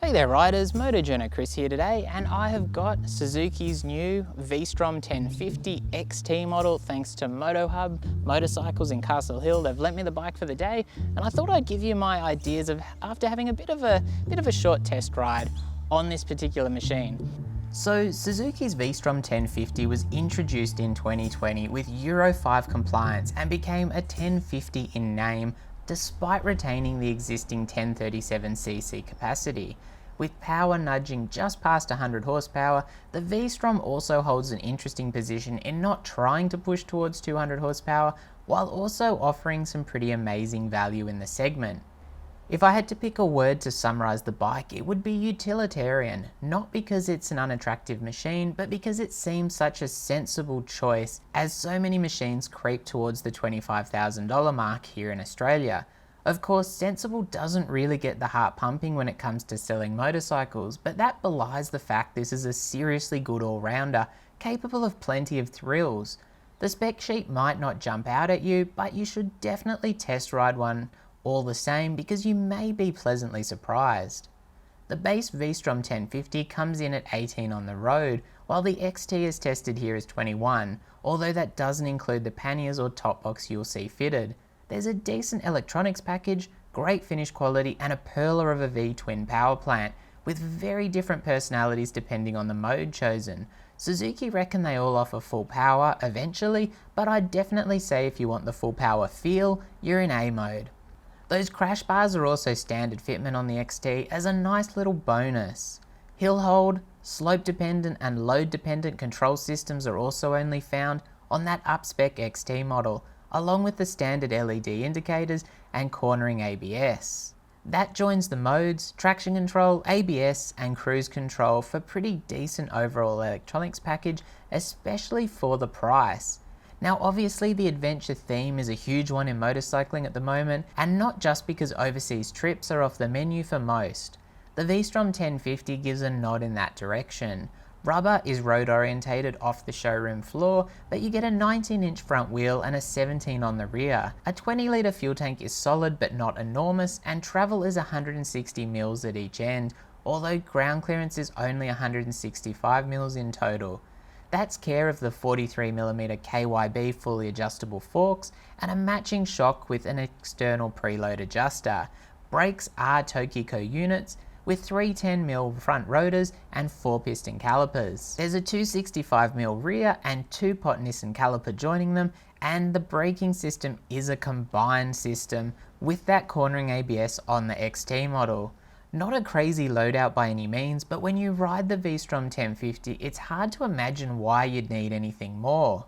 Hey there riders, Moto Journo Kris here today, and I have got Suzuki's new V-Strom 1050 XT model thanks to Moto Hub Motorcycles in Castle Hill. They've lent me the bike for the day, and I thought I'd give you my ideas of after having a bit of a short test ride on this particular machine. So Suzuki's V-Strom 1050 was introduced in 2020 with Euro 5 compliance and became a 1050 in name, despite retaining the existing 1037cc capacity. With power nudging just past 100 horsepower, the V-Strom also holds an interesting position in not trying to push towards 200 horsepower, while also offering some pretty amazing value in the segment. If I had to pick a word to summarize the bike, it would be utilitarian, not because it's an unattractive machine, but because it seems such a sensible choice as so many machines creep towards the $25,000 mark here in Australia. Of course, sensible doesn't really get the heart pumping when it comes to selling motorcycles, but that belies the fact this is a seriously good all-rounder, capable of plenty of thrills. The spec sheet might not jump out at you, but you should definitely test ride one all the same because you may be pleasantly surprised. The base V-Strom 1050 comes in at 18 on the road, while the XT is tested here as 21, although that doesn't include the panniers or top box you'll see fitted. There's a decent electronics package, great finish quality, and a perler of a V-twin power plant, with very different personalities depending on the mode chosen. Suzuki reckon they all offer full power eventually, but I'd definitely say if you want the full power feel, you're in A mode. Those crash bars are also standard fitment on the XT as a nice little bonus. Hill hold, slope dependent and load dependent control systems are also only found on that up-spec XT model, along with the standard LED indicators and cornering ABS. That joins the modes, traction control, ABS and cruise control for pretty decent overall electronics package, especially for the price. Now obviously the adventure theme is a huge one in motorcycling at the moment, and not just because overseas trips are off the menu for most. The V-Strom 1050 gives a nod in that direction. Rubber is road orientated off the showroom floor, but you get a 19-inch front wheel and a 17 on the rear. A 20-litre fuel tank is solid but not enormous, and travel is 160 mils at each end, although ground clearance is only 165 mils in total. That's care of the 43mm KYB fully adjustable forks and a matching shock with an external preload adjuster. Brakes are Tokico units, with 310mm front rotors and 4-piston calipers. There's a 265mm rear and 2-pot Nissan caliper joining them, and the braking system is a combined system with that cornering ABS on the XT model. Not a crazy loadout by any means, but when you ride the V-Strom 1050, it's hard to imagine why you'd need anything more.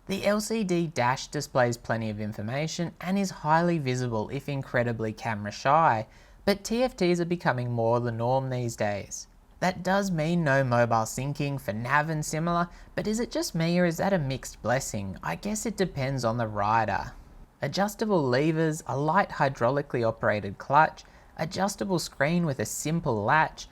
The LCD dash displays plenty of information and is highly visible if incredibly camera shy, but TFTs are becoming more the norm these days. That does mean no mobile syncing for nav and similar, but is it just me or is that a mixed blessing? I guess it depends on the rider. Adjustable levers, a light hydraulically operated clutch, adjustable screen with a simple latch,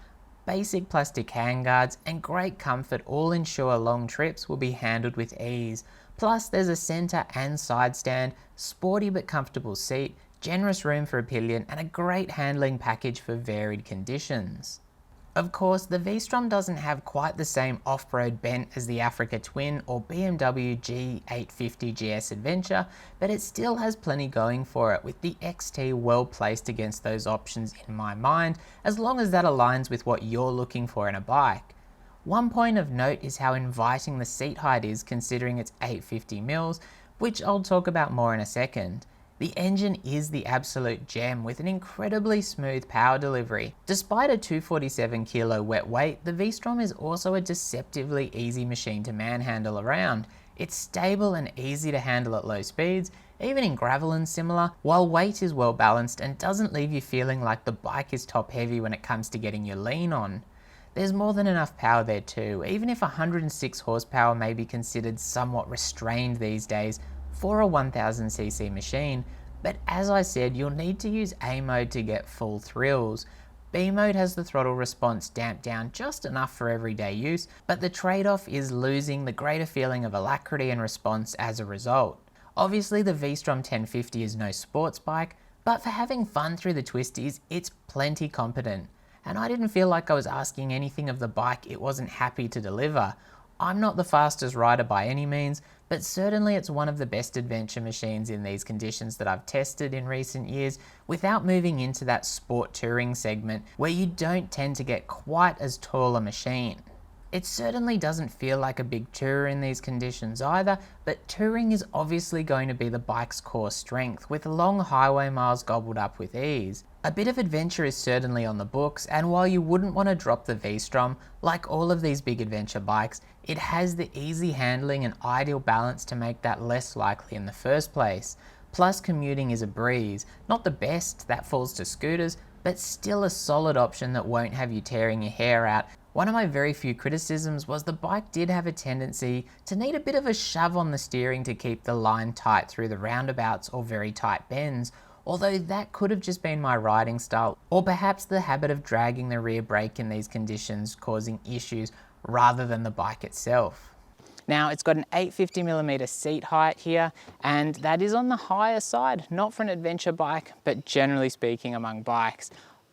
basic plastic handguards, and great comfort all ensure long trips will be handled with ease. Plus there's a center and side stand, sporty but comfortable seat, generous room for a pillion, and a great handling package for varied conditions. Of course, the V-Strom doesn't have quite the same off-road bent as the Africa Twin or BMW G850 GS Adventure, but it still has plenty going for it, with the XT well placed against those options in my mind, as long as that aligns with what you're looking for in a bike. One point of note is how inviting the seat height is considering it's 850mm, which I'll talk about more in a second. The engine is the absolute gem with an incredibly smooth power delivery. Despite a 247 kilo wet weight, the V-Strom is also a deceptively easy machine to manhandle around. It's stable and easy to handle at low speeds, even in gravel and similar, while weight is well balanced and doesn't leave you feeling like the bike is top heavy when it comes to getting your lean on. There's more than enough power there too, even if 106 horsepower may be considered somewhat restrained these days for a 1000cc machine, but as I said, you'll need to use A mode to get full thrills. B mode has the throttle response damped down just enough for everyday use, but the trade-off is losing the greater feeling of alacrity and response as a result. Obviously the V-Strom 1050 is no sports bike, but for having fun through the twisties, it's plenty competent. and I didn't feel like I was asking anything of the bike it wasn't happy to deliver. I'm not the fastest rider by any means, but certainly it's one of the best adventure machines in these conditions that I've tested in recent years, without moving into that sport touring segment where you don't tend to get quite as tall a machine. It certainly doesn't feel like a big tourer in these conditions either, but touring is obviously going to be the bike's core strength, with long highway miles gobbled up with ease. A bit of adventure is certainly on the books, and while you wouldn't want to drop the V-Strom, like all of these big adventure bikes, it has the easy handling and ideal balance to make that less likely in the first place. Plus, commuting is a breeze. Not the best, that falls to scooters, but still a solid option that won't have you tearing your hair out. One of my very few criticisms was the bike did have a tendency to need a bit of a shove on the steering to keep the line tight through the roundabouts or very tight bends, although that could have just been my riding style, or perhaps the habit of dragging the rear brake in these conditions causing issues rather than the bike itself. Now, it's got an 850mm seat height here, and that is on the higher side, not for an adventure bike, but generally speaking among bikes.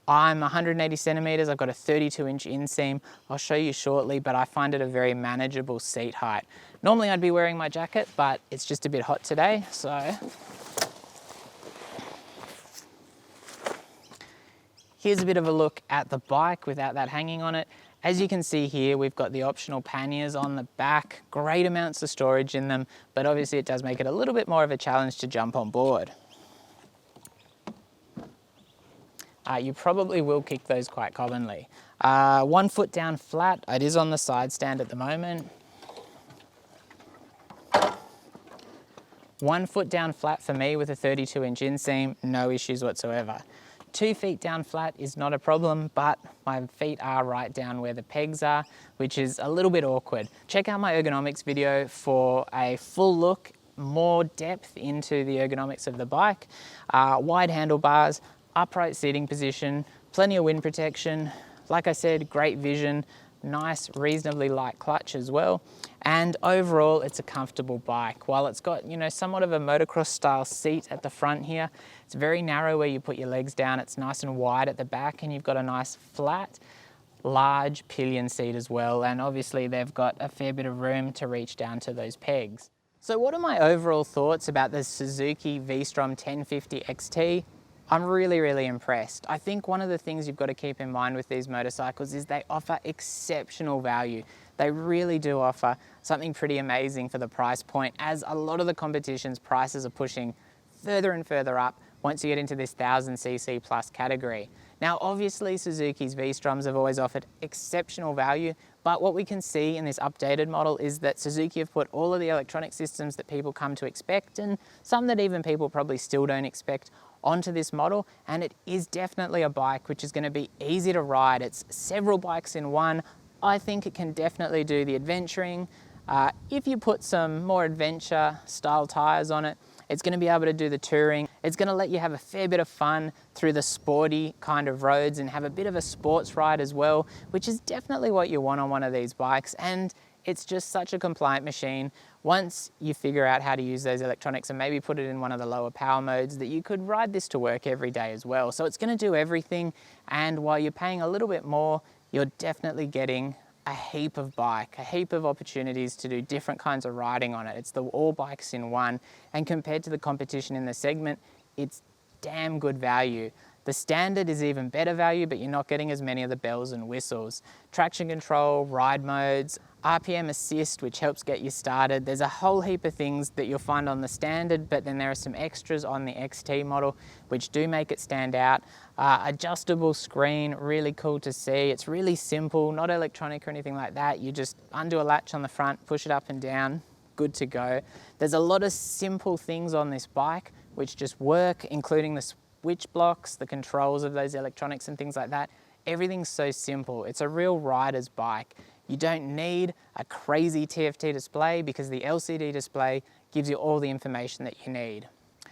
I'm 180 centimeters, I've got a 32-inch inseam. I'll show you shortly, but I find it a very manageable seat height. Normally I'd be wearing my jacket, but it's just a bit hot today, so. Here's a bit of a look at the bike without that hanging on it. As you can see here, we've got the optional panniers on the back, great amounts of storage in them, but obviously it does make it a little bit more of a challenge to jump on board. You probably will kick those quite commonly. 1 foot down flat, it is on the side stand at the moment. 1 foot down flat for me with a 32-inch inseam, no issues whatsoever. 2 feet down flat is not a problem, but my feet are right down where the pegs are, which is a little bit awkward. Check out my ergonomics video for a full look, more depth into the ergonomics of the bike. Wide handlebars, upright seating position, plenty of wind protection. Like I said, great vision, nice, reasonably light clutch as well. And overall, it's a comfortable bike. While it's got, somewhat of a motocross style seat at the front here, it's very narrow where you put your legs down. It's nice and wide at the back, and you've got a nice flat, large pillion seat as well. And obviously they've got a fair bit of room to reach down to those pegs. So what are my overall thoughts about the Suzuki V-Strom 1050 XT? I'm really impressed. I think one of the things you've got to keep in mind with these motorcycles is they offer exceptional value. They really do offer something pretty amazing for the price point, as a lot of the competition's prices are pushing further and further up once you get into this 1000cc plus category. Now, obviously Suzuki's V-Stroms have always offered exceptional value, but what we can see in this updated model is that Suzuki have put all of the electronic systems that people come to expect, and some that even people probably still don't expect, onto this model, and it is definitely a bike which is going to be easy to ride. It's several bikes in one. I think it can definitely do the adventuring. If you put some more adventure style tires on it, it's going to be able to do the touring. It's going to let you have a fair bit of fun through the sporty kind of roads and have a bit of a sports ride as well, which is definitely what you want on one of these bikes. And it's just such a compliant machine. Once you figure out how to use those electronics and maybe put it in one of the lower power modes, that you could ride this to work every day as well. So it's going to do everything, and while you're paying a little bit more, you're definitely getting a heap of bike, a heap of opportunities to do different kinds of riding on it. It's the all bikes in one, and compared to the competition in the segment, it's damn good value. The standard is even better value, but you're not getting as many of the bells and whistles. Traction control, ride modes, RPM assist, which helps get you started. There's a whole heap of things that you'll find on the standard, but then there are some extras on the XT model which do make it stand out. Adjustable screen, really cool to see. It's really simple, not electronic or anything like that. You just undo a latch on the front, push it up and down, good to go. There's a lot of simple things on this bike which just work, including the switch blocks, the controls of those electronics and things like that. Everything's so simple. It's a real rider's bike. You don't need a crazy TFT display because the LCD display gives you all the information that you need.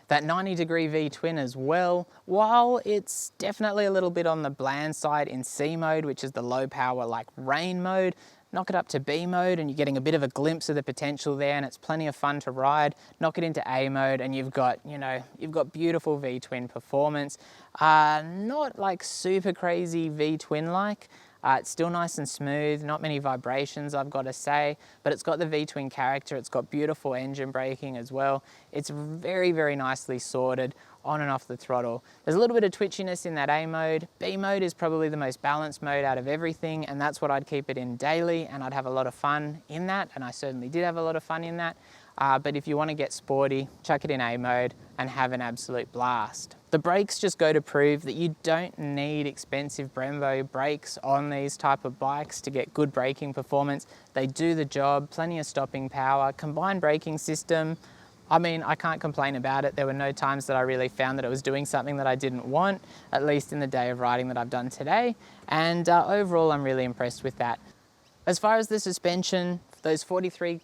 That 90-degree V-twin as well, while it's definitely a little bit on the bland side in C mode, which is the low power like rain mode, Knock it up to B mode and you're getting a bit of a glimpse of the potential there, and it's plenty of fun to ride. Knock it into A mode and you've got, you've got beautiful V-twin performance. Not like super crazy V-twin like. It's still nice and smooth, not many vibrations I've got to say, but it's got the V-twin character, it's got beautiful engine braking as well. It's very, very nicely sorted on and off the throttle. There's a little bit of twitchiness in that A mode. B mode is probably the most balanced mode out of everything, and that's what I'd keep it in daily, and I'd have a lot of fun in that, and I certainly did have a lot of fun in that. But if you want to get sporty, chuck it in A mode and have an absolute blast. The brakes just go to prove that you don't need expensive Brembo brakes on these type of bikes to get good braking performance. They do the job, plenty of stopping power, combined braking system. I mean, I can't complain about it. There were no times that I really found that it was doing something that I didn't want, at least in the day of riding that I've done today. And overall, I'm really impressed with that. As far as the suspension, those 43mm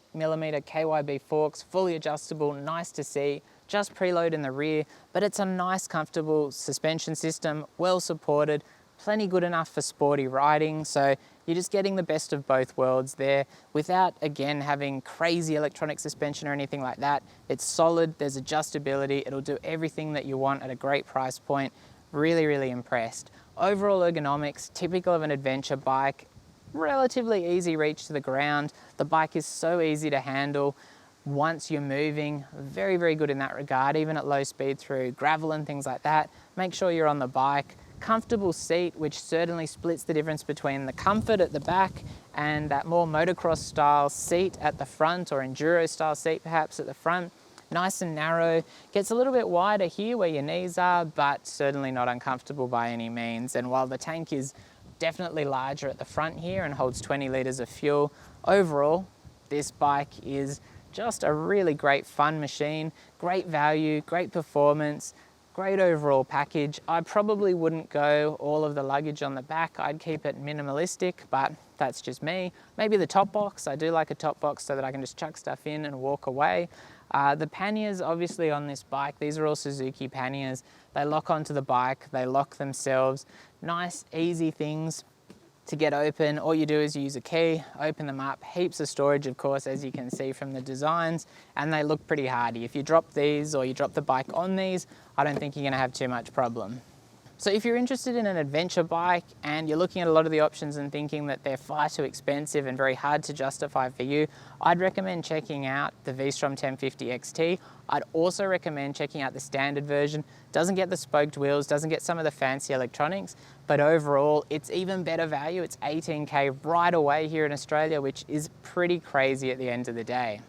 KYB forks, fully adjustable, nice to see, just preload in the rear, but it's a nice, comfortable suspension system, well supported, plenty good enough for sporty riding. So you're just getting the best of both worlds there without, again, having crazy electronic suspension or anything like that. It's solid, there's adjustability, it'll do everything that you want at a great price point. Really, really impressed. Overall ergonomics, typical of an adventure bike, relatively easy reach to the ground. The bike is so easy to handle once you're moving. Very, very good in that regard, even at low speed through gravel and things like that. Make sure you're on the bike. Comfortable seat, which certainly splits the difference between the comfort at the back and that more motocross style seat at the front, or enduro style seat perhaps at the front. Nice and narrow, gets a little bit wider here where your knees are, but certainly not uncomfortable by any means. And while the tank is definitely larger at the front here and holds 20 litres of fuel, overall this bike is just a really great fun machine, great value, great performance, great overall package. I probably wouldn't go all of the luggage on the back. I'd keep it minimalistic, but that's just me. Maybe the top box. I do like a top box so that I can just chuck stuff in and walk away. The panniers obviously on this bike, these are all Suzuki panniers. They lock onto the bike, they lock themselves. Nice, easy things to get open. All you do is you use a key, open them up, heaps of storage of course, as you can see from the designs, and they look pretty hardy. If you drop these or you drop the bike on these, I don't think you're gonna have too much problem. So if you're interested in an adventure bike and you're looking at a lot of the options and thinking that they're far too expensive and very hard to justify for you, I'd recommend checking out the V-Strom 1050 XT. I'd also recommend checking out the standard version. Doesn't get the spoked wheels, doesn't get some of the fancy electronics, but overall it's even better value. It's 18K right away here in Australia, which is pretty crazy at the end of the day.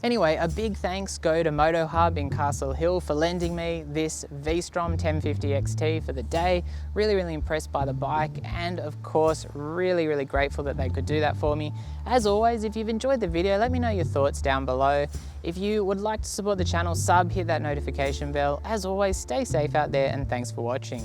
Anyway, a big thanks go to Moto Hub in Castle Hill for lending me this V-Strom 1050 XT for the day. Really, really impressed by the bike, and of course, really, really grateful that they could do that for me. As always, if you've enjoyed the video, let me know your thoughts down below. If you would like to support the channel, hit that notification bell. As always, stay safe out there, and thanks for watching.